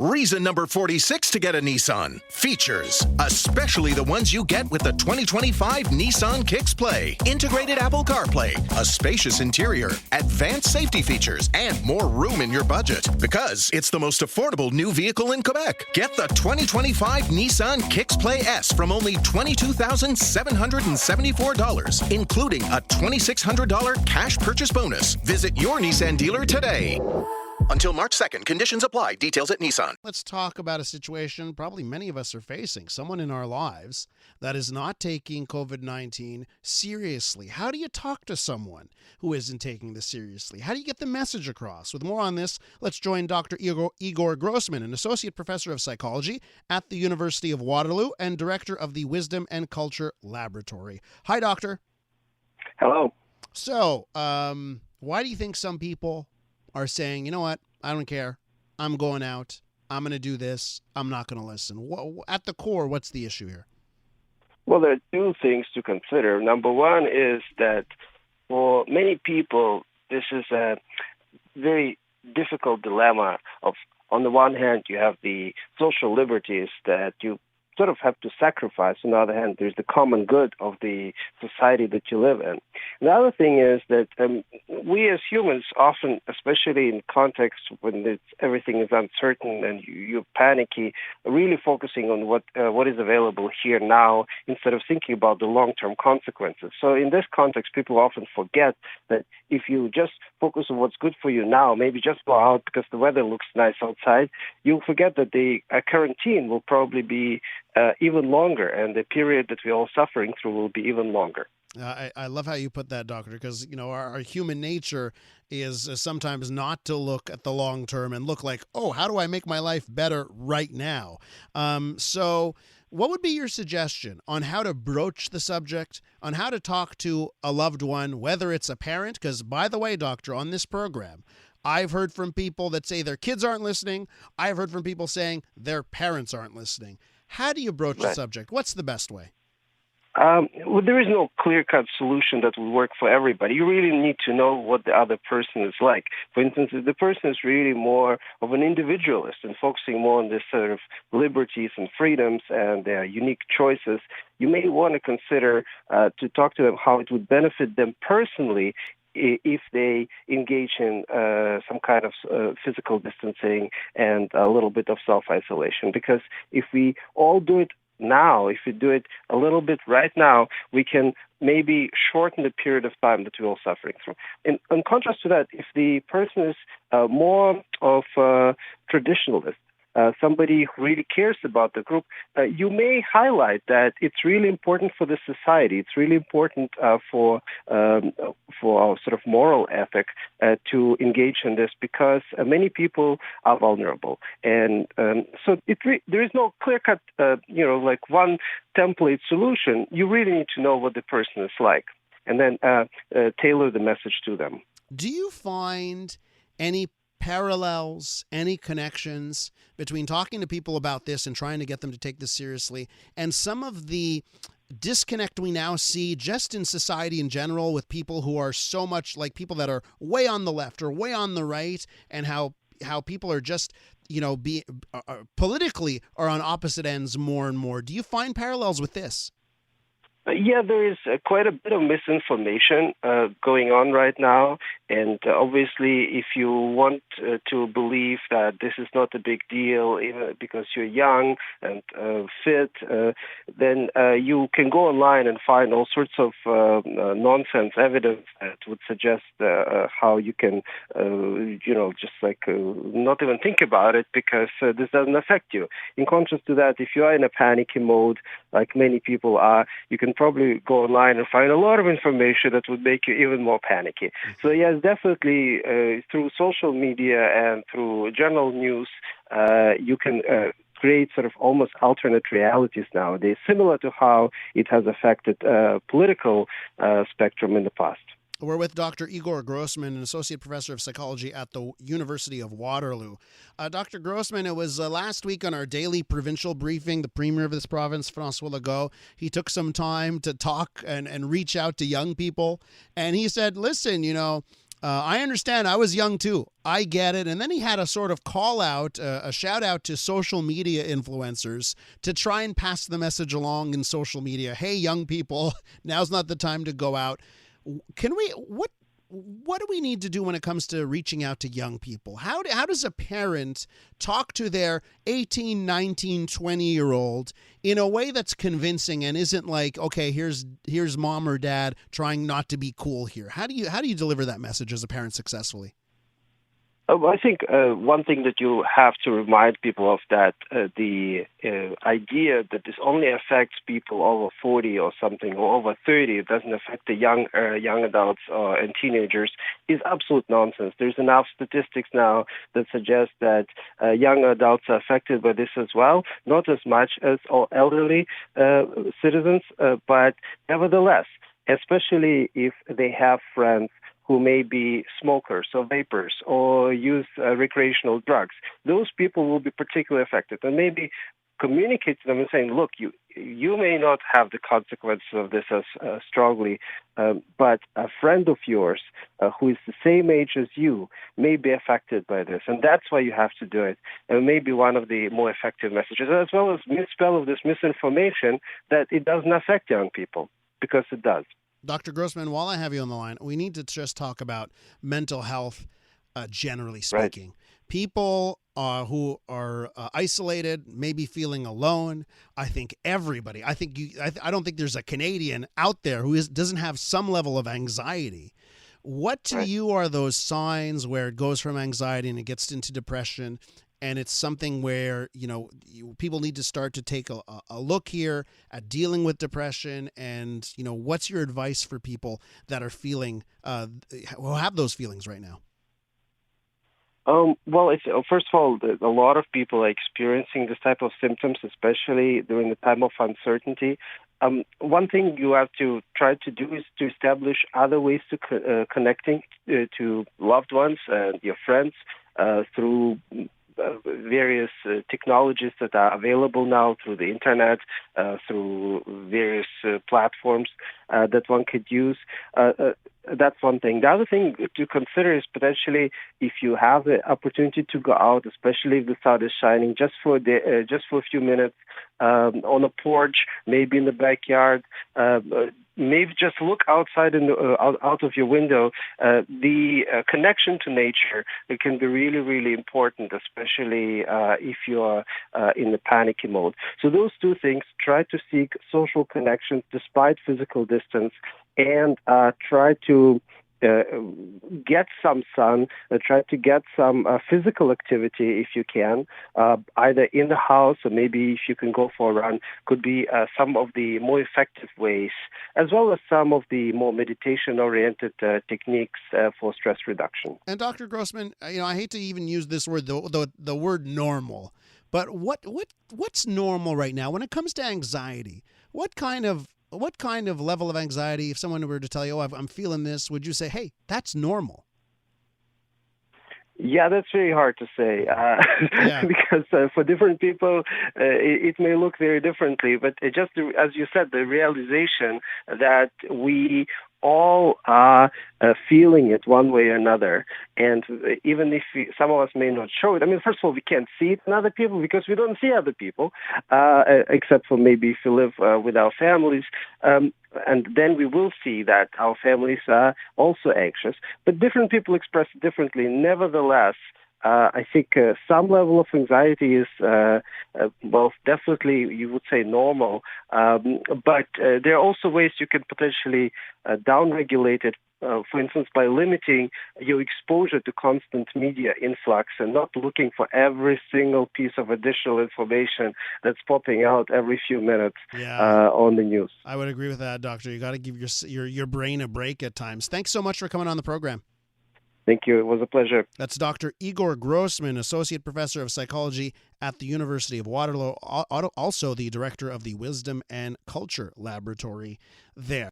Reason number 46 to get a Nissan. Features, especially the ones you get with the 2025 Nissan Kicks Play. Integrated Apple CarPlay, a spacious interior, advanced safety features, and more room in your budget. Because it's the most affordable new vehicle in Quebec. Get the 2025 Nissan Kicks Play S from only $22,774, including a $2,600 cash purchase bonus. Visit your Nissan dealer today. Until March 2nd, conditions apply. Details at Nissan. Let's talk about a situation probably many of us are facing. Someone in our lives that is not taking COVID-19 seriously. How do you talk to someone who isn't taking this seriously? How do you get the message across? With more on this, let's join Dr. Igor Grossmann, an associate professor of psychology at the University of Waterloo and director of the Wisdom and Culture Laboratory. Hi, doctor. Hello. So, why do you think some people are saying, you know what, I don't care, I'm going out, I'm going to do this, I'm not going to listen? At the core, what's the issue here? Well, there are two things to consider. Number one is that for many people, this is a very difficult dilemma of, on the one hand, you have the social liberties that you sort of have to sacrifice. On the other hand, there's the common good of the society that you live in. And the other thing is that we as humans often, especially in context when everything is uncertain and you're panicky, are really focusing on what is available here now instead of thinking about the long-term consequences. So in this context, people often forget that if you just focus on what's good for you now, maybe just go out because the weather looks nice outside, you'll forget that the quarantine will probably be even longer, and the period that we're all suffering through will be even longer. I love how you put that, doctor, because our human nature is sometimes not to look at the long term and look like, oh, how do I make my life better right now? So what would be your suggestion on how to broach the subject, on how to talk to a loved one, whether it's a parent? Because, by the way, doctor, on this program, I've heard from people that say their kids aren't listening. I've heard from people saying their parents aren't listening. How do you broach the subject? What's the best way? Well, there is no clear-cut solution that will work for everybody. You really need to know what the other person is like. For instance, if the person is really more of an individualist and focusing more on this sort of liberties and freedoms and their unique choices, you may want to consider to talk to them how it would benefit them personally if they engage in some kind of physical distancing and a little bit of self-isolation. Because if we all do it now, if we do it a little bit right now, we can maybe shorten the period of time that we're all suffering through. In contrast to that, if the person is more of a traditionalist, somebody who really cares about the group, you may highlight that it's really important for the society. It's really important for our sort of moral ethic to engage in this because many people are vulnerable. And so there is no clear-cut, like one template solution. You really need to know what the person is like and then tailor the message to them. Do you find any parallels, any connections between talking to people about this and trying to get them to take this seriously and some of the disconnect we now see just in society in general with people who are so much like people that are way on the left or way on the right, and how people are just, politically are on opposite ends more and more? Do you find parallels with this? Yeah, there is quite a bit of misinformation going on right now. And obviously, if you want to believe that this is not a big deal even because you're young and fit, then you can go online and find all sorts of nonsense evidence that would suggest how you can, not even think about it because this doesn't affect you. In contrast to that, if you are in a panicky mode, like many people are, you can probably go online and find a lot of information that would make you even more panicky. So yes, definitely through social media and through general news, you can create sort of almost alternate realities nowadays, similar to how it has affected political spectrum in the past. We're with Dr. Igor Grossmann, an associate professor of psychology at the University of Waterloo. Dr. Grossmann, it was last week on our daily provincial briefing, the premier of this province, François Legault, he took some time to talk and reach out to young people. And he said, listen, I understand. I was young too. I get it. And then he had a sort of call out, a shout out to social media influencers to try and pass the message along in social media. Hey, young people, now's not the time to go out. What do we need to do when it comes to reaching out to young people? How does a parent talk to their 18, 19, 20-year-old in a way that's convincing and isn't like, okay, here's mom or dad trying not to be cool here? How do you deliver that message as a parent successfully? I think one thing that you have to remind people of that the idea that this only affects people over 40 or something or over 30, it doesn't affect the young adults and teenagers, is absolute nonsense. There's enough statistics now that suggest that young adults are affected by this as well, not as much as elderly citizens, but nevertheless, especially if they have friends who may be smokers or vapors or use recreational drugs. Those people will be particularly affected. And maybe communicate to them and saying, look, you may not have the consequences of this as strongly, but a friend of yours who is the same age as you may be affected by this. And that's why you have to do it. And maybe one of the more effective messages, as well as dispel of this misinformation that it doesn't affect young people, because it does. Dr. Grossmann, while I have you on the line, we need to just talk about mental health, generally speaking. Right. People who are isolated, maybe feeling alone. I think everybody. I don't think there's a Canadian out there who doesn't have some level of anxiety. What to you are those signs where it goes from anxiety and it gets into depression? And it's something where, people need to start to take a look here at dealing with depression. And, what's your advice for people that are feeling, who have those feelings right now? Well, first of all, a lot of people are experiencing this type of symptoms, especially during the time of uncertainty. One thing you have to try to do is to establish other ways to connecting to loved ones and your friends through various technologies that are available now through the internet, through various platforms that one could use. That's one thing. The other thing to consider is potentially if you have the opportunity to go out, especially if the sun is shining, just for a few minutes on a porch, maybe in the backyard. Maybe just look outside out of your window. The connection to nature can be really, really important, especially if you are in the panicky mode. So those two things: try to seek social connections despite physical distance, and try to get some sun, try to get some physical activity if you can, either in the house or maybe if you can go for a run, could be some of the more effective ways, as well as some of the more meditation-oriented techniques for stress reduction. And Dr. Grossmann, I hate to even use this word, the word normal, but what's normal right now when it comes to anxiety? What kind of level of anxiety, if someone were to tell you, I'm feeling this, would you say, hey, that's normal? Yeah, that's very hard to say because for different people, it may look very differently. But just as you said, the realization that we all are feeling it one way or another. And even if some of us may not show it, first of all, we can't see it in other people because we don't see other people, except for maybe if we live with our families. And then we will see that our families are also anxious. But different people express it differently. Nevertheless, I think some level of anxiety is, definitely you would say normal. But there are also ways you can potentially downregulate it, for instance, by limiting your exposure to constant media influx and not looking for every single piece of additional information that's popping out every few minutes on the news. I would agree with that, Doctor. You got to give your brain a break at times. Thanks so much for coming on the program. Thank you. It was a pleasure. That's Dr. Igor Grossmann, Associate Professor of Psychology at the University of Waterloo, also the Director of the Wisdom and Culture Laboratory there.